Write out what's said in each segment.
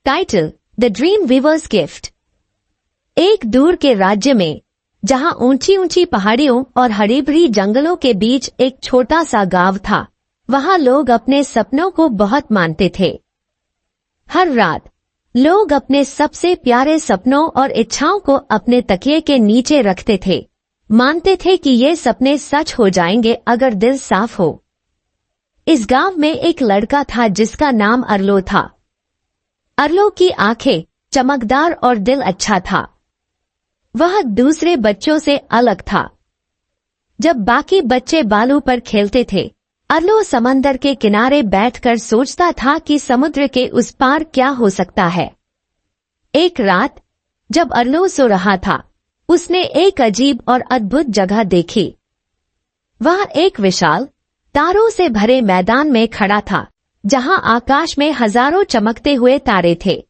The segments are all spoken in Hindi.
Title: the dream weavers gift. एक दूर के राज्य में, जहां ऊंची ऊंची पहाड़ियों और हरी भरी जंगलों के बीच एक छोटा सा गांव था, वहां लोग अपने सपनों को बहुत मानते थे। हर रात लोग अपने सबसे प्यारे सपनों और इच्छाओं को अपने तकिए के नीचे रखते थे। मानते थे कि ये सपने सच हो जाएंगे अगर दिल साफ हो। इस गांव में एक लड़का था जिसका नाम अर्लो था। अर्लो की आंखें चमकदार और दिल अच्छा था। वह दूसरे बच्चों से अलग था। जब बाकी बच्चे बालू पर खेलते थे, अर्लो समंदर के किनारे बैठकर सोचता था कि समुद्र के उस पार क्या हो सकता है। एक रात जब अर्लो सो रहा था, उसने एक अजीब और अद्भुत जगह देखी। वह एक विशाल तारों से भरे मैदान में खड़ा था, जहां आकाश में हजारों चमकते हुए तारे थे।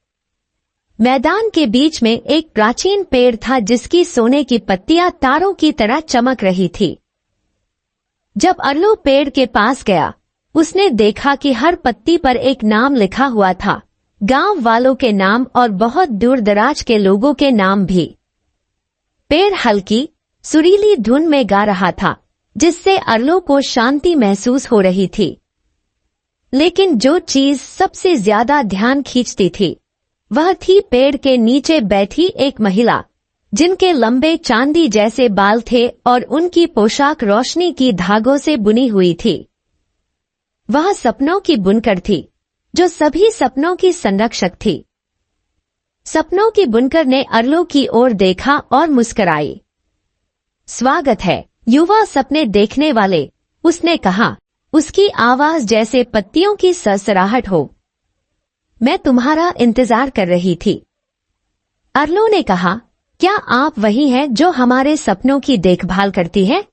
मैदान के बीच में एक प्राचीन पेड़ था जिसकी सोने की पत्तियां तारों की तरह चमक रही थी। जब अर्लो पेड़ के पास गया, उसने देखा कि हर पत्ती पर एक नाम लिखा हुआ था, गांव वालों के नाम और बहुत दूर दराज के लोगों के नाम भी। पेड़ हल्की सुरीली धुन में गा रहा था, जिससे अर्लो को शांति महसूस हो रही थी। लेकिन जो चीज सबसे ज्यादा ध्यान खींचती थी, वह थी पेड़ के नीचे बैठी एक महिला, जिनके लंबे चांदी जैसे बाल थे और उनकी पोशाक रोशनी की धागों से बुनी हुई थी। वह सपनों की बुनकर थी, जो सभी सपनों की संरक्षक थी। सपनों की बुनकर ने अर्लो की ओर देखा और मुस्कुराई। स्वागत है, युवा सपने देखने वाले, उसने कहा, उसकी आवाज जैसे पत्तियों की सरसराहट हो। मैं तुम्हारा इंतजार कर रही थी। अर्लो ने कहा, क्या आप वही हैं जो हमारे सपनों की देखभाल करती है?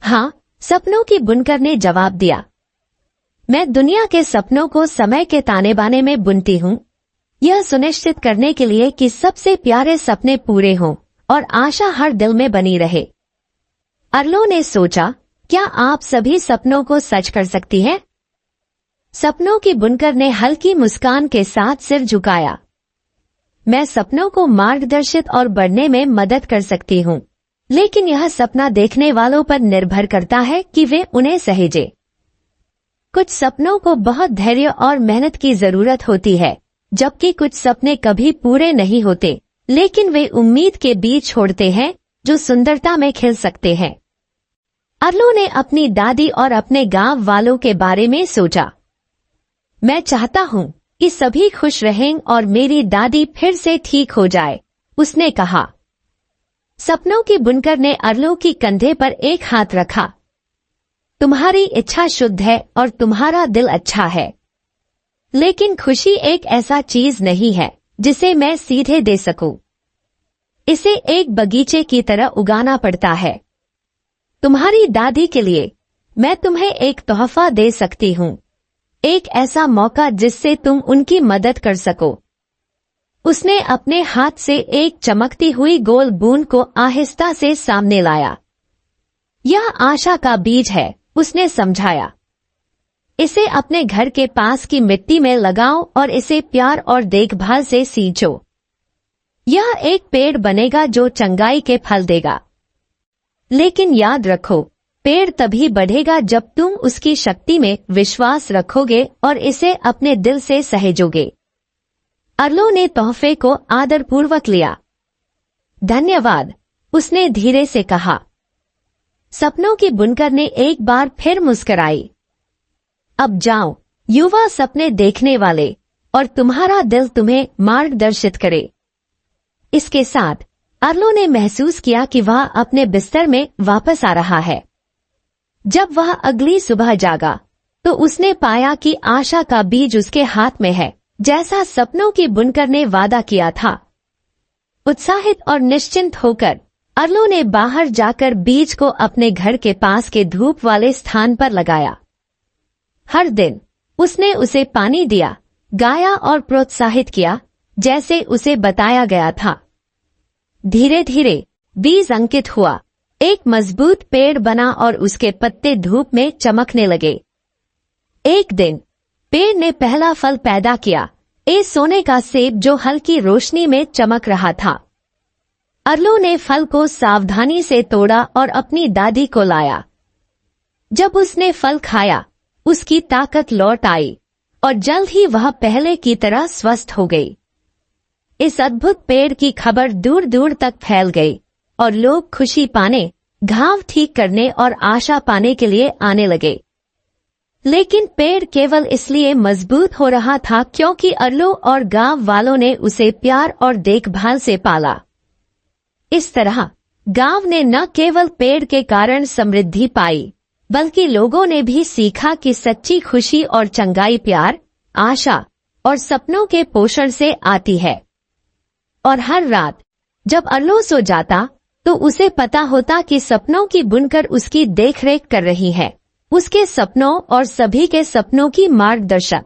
हाँ, सपनों की बुनकर ने जवाब दिया। मैं दुनिया के सपनों को समय के ताने बाने में बुनती हूँ, यह सुनिश्चित करने के लिए कि सबसे प्यारे सपने पूरे हों और आशा हर दिल में बनी रहे। अर्लो ने सोचा, क्या आप सभी सपनों को सच कर सकती हैं? सपनों की बुनकर ने हल्की मुस्कान के साथ सिर झुकाया। मैं सपनों को मार्गदर्शित और बढ़ने में मदद कर सकती हूँ, लेकिन यह सपना देखने वालों पर निर्भर करता है कि वे उन्हें सहेजें। कुछ सपनों को बहुत धैर्य और मेहनत की जरूरत होती है, जबकि कुछ सपने कभी पूरे नहीं होते, लेकिन वे उम्मीद के बीज छोड़ते हैं जो सुंदरता में खिल सकते हैं। अर्लो ने अपनी दादी और अपने गांव वालों के बारे में सोचा। मैं चाहता हूं कि सभी खुश रहें और मेरी दादी फिर से ठीक हो जाए, उसने कहा। सपनों की बुनकर ने अर्लो की कंधे पर एक हाथ रखा। तुम्हारी इच्छा शुद्ध है और तुम्हारा दिल अच्छा है, लेकिन खुशी एक ऐसा चीज नहीं है जिसे मैं सीधे दे सकूं। इसे एक बगीचे की तरह उगाना पड़ता है। तुम्हारी दादी के लिए मैं तुम्हें एक तोहफा दे सकती हूँ, एक ऐसा मौका जिससे तुम उनकी मदद कर सको। उसने अपने हाथ से एक चमकती हुई गोल बूंद को आहिस्ता से सामने लाया। यह आशा का बीज है, उसने समझाया। इसे अपने घर के पास की मिट्टी में लगाओ और इसे प्यार और देखभाल से सींचो। यह एक पेड़ बनेगा जो चंगाई के फल देगा। लेकिन याद रखो, पेड़ तभी बढ़ेगा जब तुम उसकी शक्ति में विश्वास रखोगे और इसे अपने दिल से सहेजोगे। अर्लो ने तोहफे को आदरपूर्वक लिया। धन्यवाद, उसने धीरे से कहा। सपनों की बुनकर ने एक बार फिर मुस्कुराई। अब जाओ, युवा सपने देखने वाले, और तुम्हारा दिल तुम्हें मार्गदर्शित करे। इसके साथ अर्लो ने महसूस किया कि वह अपने बिस्तर में वापस आ रहा है। जब वह अगली सुबह जागा, तो उसने पाया कि आशा का बीज उसके हाथ में है, जैसा सपनों की बुनकर ने वादा किया था। उत्साहित और निश्चिंत होकर अर्लो ने बाहर जाकर बीज को अपने घर के पास के धूप वाले स्थान पर लगाया। हर दिन उसने उसे पानी दिया, गाया और प्रोत्साहित किया, जैसे उसे बताया गया था। धीरे धीरे बीज अंकित हुआ, एक मजबूत पेड़ बना और उसके पत्ते धूप में चमकने लगे। एक दिन पेड़ ने पहला फल पैदा किया, सोने का सेब जो हल्की रोशनी में चमक रहा था। अर्लो ने फल को सावधानी से तोड़ा और अपनी दादी को लाया। जब उसने फल खाया, उसकी ताकत लौट आई और जल्द ही वह पहले की तरह स्वस्थ हो गई। इस अद्भुत पेड़ की खबर दूर दूर तक फैल गई और लोग खुशी पाने, घाव ठीक करने और आशा पाने के लिए आने लगे। लेकिन पेड़ केवल इसलिए मजबूत हो रहा था क्योंकि अर्लो और गांव वालों ने उसे प्यार और देखभाल से पाला। इस तरह गांव ने न केवल पेड़ के कारण समृद्धि पाई, बल्कि लोगों ने भी सीखा कि सच्ची खुशी और चंगाई प्यार, आशा और सपनों के पोषण से आती है। और हर रात जब अर्लो सो जाता तो उसे पता होता कि सपनों की बुनकर उसकी देखरेख कर रही है, उसके सपनों और सभी के सपनों की मार्गदर्शक।